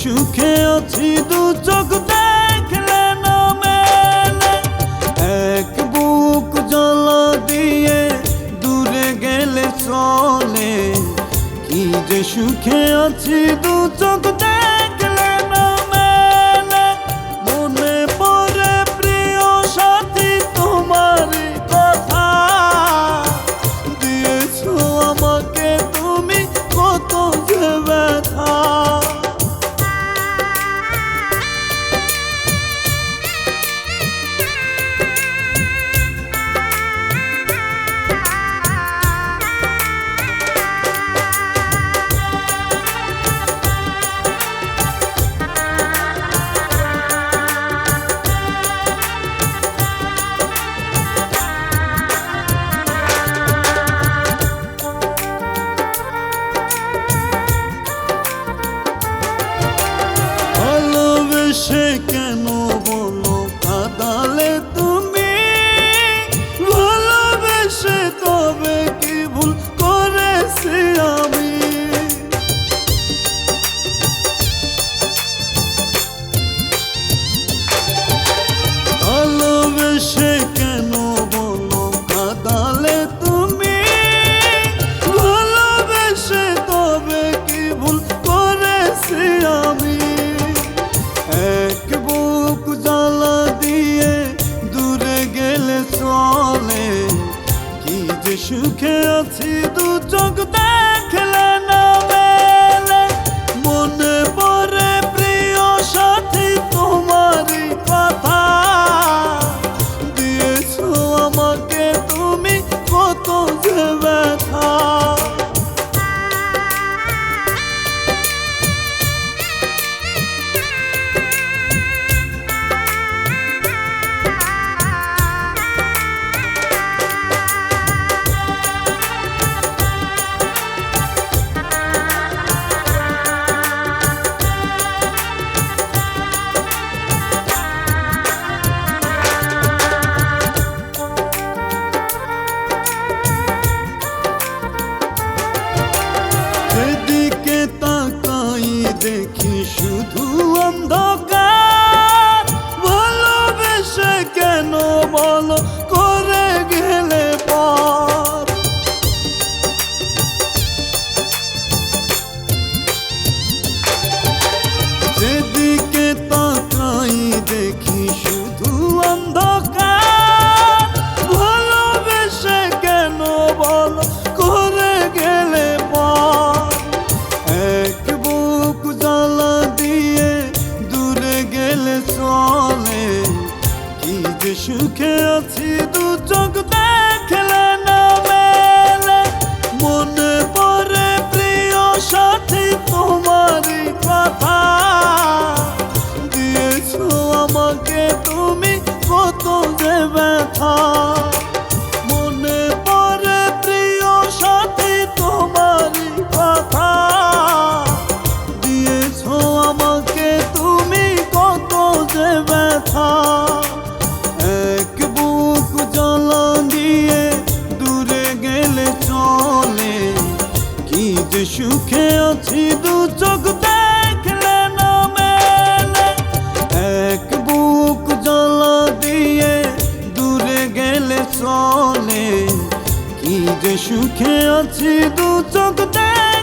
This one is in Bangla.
সুখে আছি দু চোখ দেখলে না মেলে, এক বুক জ্বালা দিয়ে দূরে গেলে চলে। কি যে সুখে আছি দু চোখ দেখলে না মেলে, মনে পড়ে প্রিয় সাথী তোমারই কথা, দিয়েছো আমাকে তুমি কত যে ব্যথা। ভালোবেসে কেন বলো কাঁদালে তুমি, ভালোবেসে তবে কি ভুল করেছি আমি। ভালোবেসে কেন বলো কাঁদালে তুমি, ভালোবেসে তবে কি ভুল করেছি আমি। এক বুক জ্বালা দিয়ে দূরে গেলে চলে, কি যে সুখে আছি দু চোখ দেখলে না মেলে, মনে পড়ে প্রিয় সাথী তোমারই কথা, দিয়েছো আমাকে তুমি কত যে ব্যথা। যেদিকে তাকাই দেখি শুধু অন্ধকার, ভালোবেসে কেন বলো করে গেলে পার। যেদিকে তাকাই দেখি শুধু অন্ধকার, ভালোবেসে কেন বলো করে গেলে পার। এক বুক জ্বালা দিয়ে দূরে গেলে চলে, কি যে সুখে আছি দু চোখ দেখলে না মেলে, মনে পড়ে প্রিয় সাথী তোমারই কথা, দিয়েছো আমাকে তুমি কত যে ব্যথা। মনে পড়ে প্রিয় সাথী তোমারই কথা, দিয়েছো আমাকে তুমি কত যে ব্যথা। এক বুক জ্বালা দিয়ে দূরে গেলে চলে, কি যে সুখে আছি দু চোখ দেখলে না মেলে, এক বুক জ্বালা দিয়ে দূরে গেলে চলে, কি যে সুখে আছি দু চোখ দেখলে।